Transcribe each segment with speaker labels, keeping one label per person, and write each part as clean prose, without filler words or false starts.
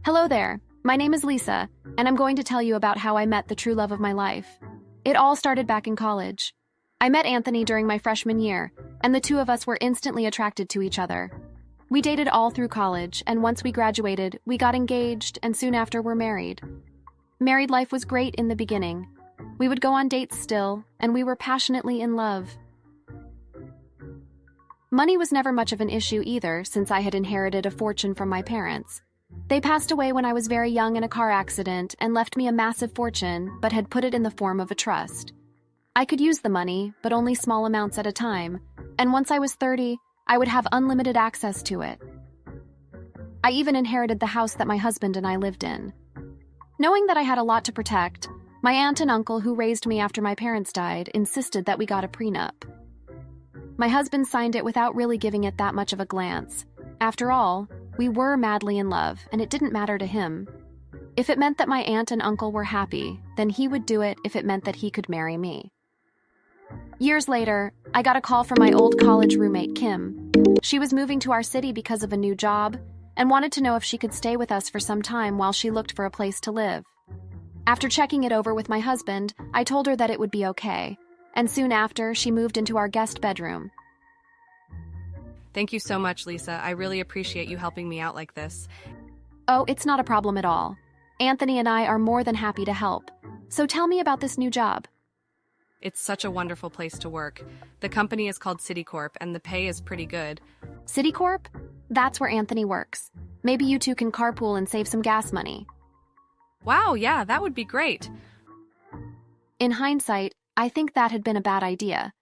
Speaker 1: Hello there, my name is Lisa, and I'm going to tell you about how I met the true love of my life. It all started back in college. I met Anthony during my freshman year, and the two of us were instantly attracted to each other. We dated all through college, and once we graduated, we got engaged and soon after were married. Married life was great in the beginning. We would go on dates still, and we were passionately in love. Money was never much of an issue either, since I had inherited a fortune from my parents. They passed away when I was very young in a car accident and left me a massive fortune, but had put it in the form of a trust. I could use the money, but only small amounts at a time, and once I was 30, I would have unlimited access to it. I even inherited the house that my husband and I lived in. Knowing that I had a lot to protect, my aunt and uncle who raised me after my parents died insisted that we got a prenup. My husband signed it without really giving it that much of a glance. After all, we were madly in love, and it didn't matter to him. If it meant that my aunt and uncle were happy, then he would do it if it meant that he could marry me. Years later, I got a call from my old college roommate, Kim. She was moving to our city because of a new job, and wanted to know if she could stay with us for some time while she looked for a place to live. After checking it over with my husband, I told her that it would be okay, and soon after, she moved into our guest bedroom.
Speaker 2: Thank you so much, Lisa. I really appreciate you helping me out like this.
Speaker 1: Oh, it's not a problem at all. Anthony and I are more than happy to help. So tell me about this new job.
Speaker 2: It's such a wonderful place to work. The company is called Citicorp, and the pay is pretty good.
Speaker 1: Citicorp? That's where Anthony works. Maybe you two can carpool and save some gas money.
Speaker 2: Wow, yeah, that would be great.
Speaker 1: In hindsight, I think that had been a bad idea.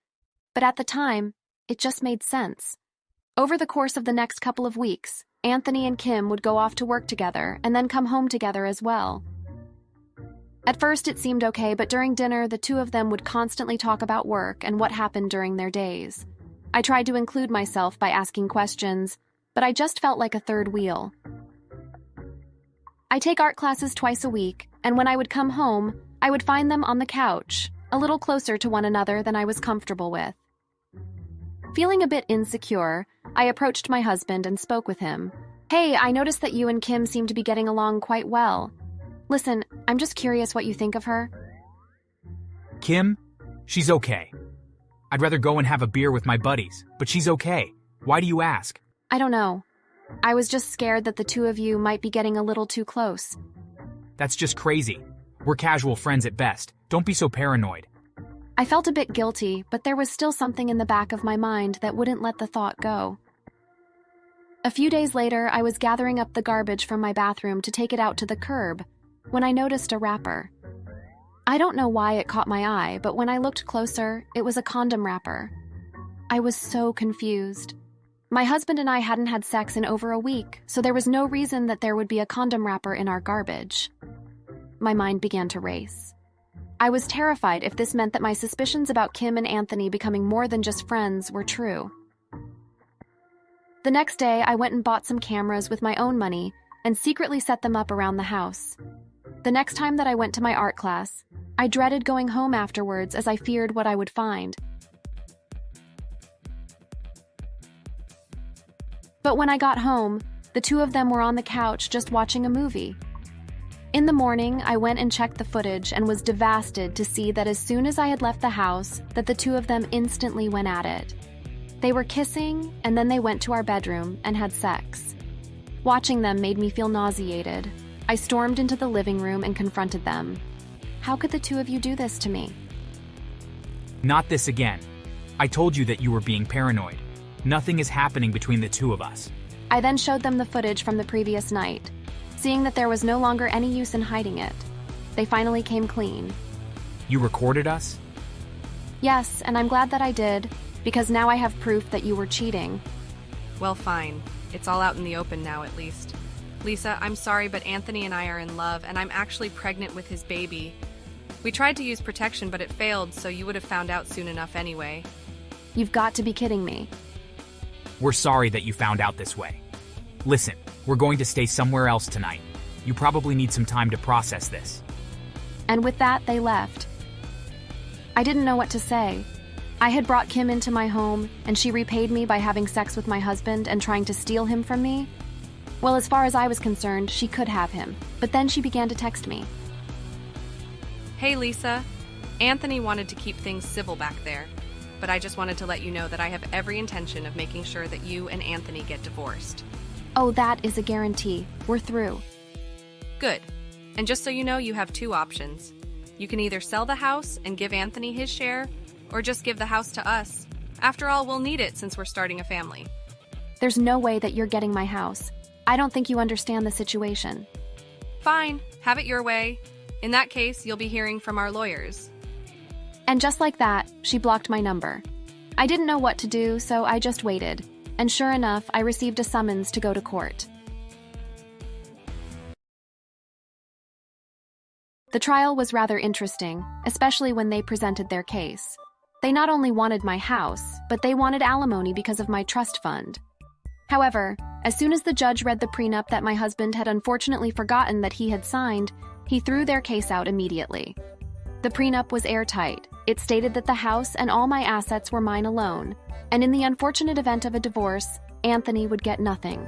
Speaker 1: But at the time, it just made sense. Over the course of the next couple of weeks, Anthony and Kim would go off to work together and then come home together as well. At first it seemed okay, but during dinner, the two of them would constantly talk about work and what happened during their days. I tried to include myself by asking questions, but I just felt like a third wheel. I take art classes twice a week, and when I would come home, I would find them on the couch, a little closer to one another than I was comfortable with. Feeling a bit insecure, I approached my husband and spoke with him. Hey, I noticed that you and Kim seem to be getting along quite well. Listen, I'm just curious what you think of her.
Speaker 3: Kim? She's okay. I'd rather go and have a beer with my buddies, but she's okay. Why do you ask?
Speaker 1: I don't know. I was just scared that the two of you might be getting a little too close.
Speaker 3: That's just crazy. We're casual friends at best. Don't be so paranoid.
Speaker 1: I felt a bit guilty, but there was still something in the back of my mind that wouldn't let the thought go. A few days later, I was gathering up the garbage from my bathroom to take it out to the curb when I noticed a wrapper. I don't know why it caught my eye, but when I looked closer, it was a condom wrapper. I was so confused. My husband and I hadn't had sex in over a week, so there was no reason that there would be a condom wrapper in our garbage. My mind began to race. I was terrified if this meant that my suspicions about Kim and Anthony becoming more than just friends were true. The next day, I went and bought some cameras with my own money and secretly set them up around the house. The next time that I went to my art class, I dreaded going home afterwards as I feared what I would find. But when I got home, the two of them were on the couch just watching a movie. In the morning, I went and checked the footage and was devastated to see that as soon as I had left the house, that the two of them instantly went at it. They were kissing, and then they went to our bedroom and had sex. Watching them made me feel nauseated. I stormed into the living room and confronted them. How could the two of you do this to me?
Speaker 3: Not this again. I told you that you were being paranoid. Nothing is happening between the two of us.
Speaker 1: I then showed them the footage from the previous night. Seeing that there was no longer any use in hiding it, they finally came clean.
Speaker 3: You recorded us?
Speaker 1: Yes, and I'm glad that I did, because now I have proof that you were cheating.
Speaker 2: Well, fine. It's all out in the open now, at least. Lisa, I'm sorry, but Anthony and I are in love, and I'm actually pregnant with his baby. We tried to use protection, but it failed, so you would have found out soon enough anyway.
Speaker 1: You've got to be kidding me.
Speaker 3: We're sorry that you found out this way. Listen, we're going to stay somewhere else tonight. You probably need some time to process this.
Speaker 1: And with that, they left. I didn't know what to say. I had brought Kim into my home, and she repaid me by having sex with my husband and trying to steal him from me. Well, as far as I was concerned, she could have him. But then she began to text me.
Speaker 2: Hey, Lisa. Anthony wanted to keep things civil back there, but I just wanted to let you know that I have every intention of making sure that you and Anthony get divorced.
Speaker 1: Oh, that is a guarantee. We're through.
Speaker 2: Good. And just so you know, you have two options. You can either sell the house and give Anthony his share, or just give the house to us. After all, we'll need it since we're starting a family.
Speaker 1: There's no way that you're getting my house. I don't think you understand the situation.
Speaker 2: Fine, have it your way. In that case, you'll be hearing from our lawyers.
Speaker 1: And just like that, she blocked my number. I didn't know what to do, so I just waited. And sure enough, I received a summons to go to court. The trial was rather interesting, especially when they presented their case. They not only wanted my house, but they wanted alimony because of my trust fund. However, as soon as the judge read the prenup that my husband had unfortunately forgotten that he had signed, he threw their case out immediately. The prenup was airtight. It stated that the house and all my assets were mine alone, and in the unfortunate event of a divorce, Anthony would get nothing.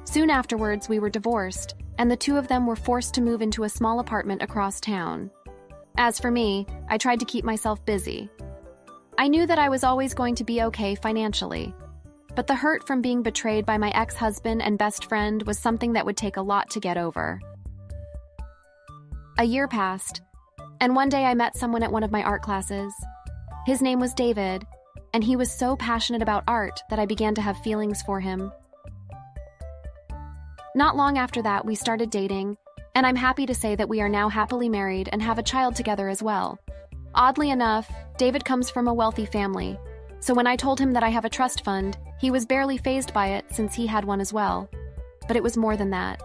Speaker 1: Soon afterwards, we were divorced, and the two of them were forced to move into a small apartment across town. As for me, I tried to keep myself busy. I knew that I was always going to be okay financially, but the hurt from being betrayed by my ex-husband and best friend was something that would take a lot to get over. A year passed, and one day I met someone at one of my art classes. His name was David, and he was so passionate about art that I began to have feelings for him. Not long after that, we started dating, and I'm happy to say that we are now happily married and have a child together as well. Oddly enough, David comes from a wealthy family, so when I told him that I have a trust fund, he was barely fazed by it since he had one as well. But it was more than that.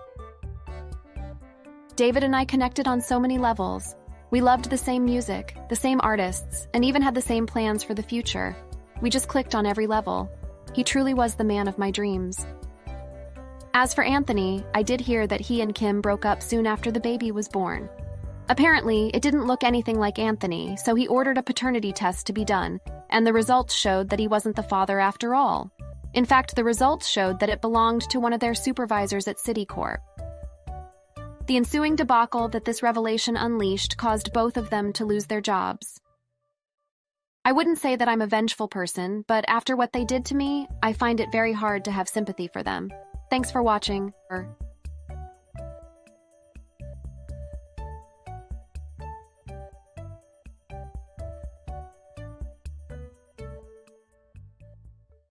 Speaker 1: David and I connected on so many levels. We loved the same music, the same artists, and even had the same plans for the future. We just clicked on every level. He truly was the man of my dreams. As for Anthony, I did hear that he and Kim broke up soon after the baby was born. Apparently, it didn't look anything like Anthony, so he ordered a paternity test to be done, and the results showed that he wasn't the father after all. In fact, the results showed that it belonged to one of their supervisors at Citicorp. The ensuing debacle that this revelation unleashed caused both of them to lose their jobs. I wouldn't say that I'm a vengeful person, but after what they did to me, I find it very hard to have sympathy for them. Thanks for watching.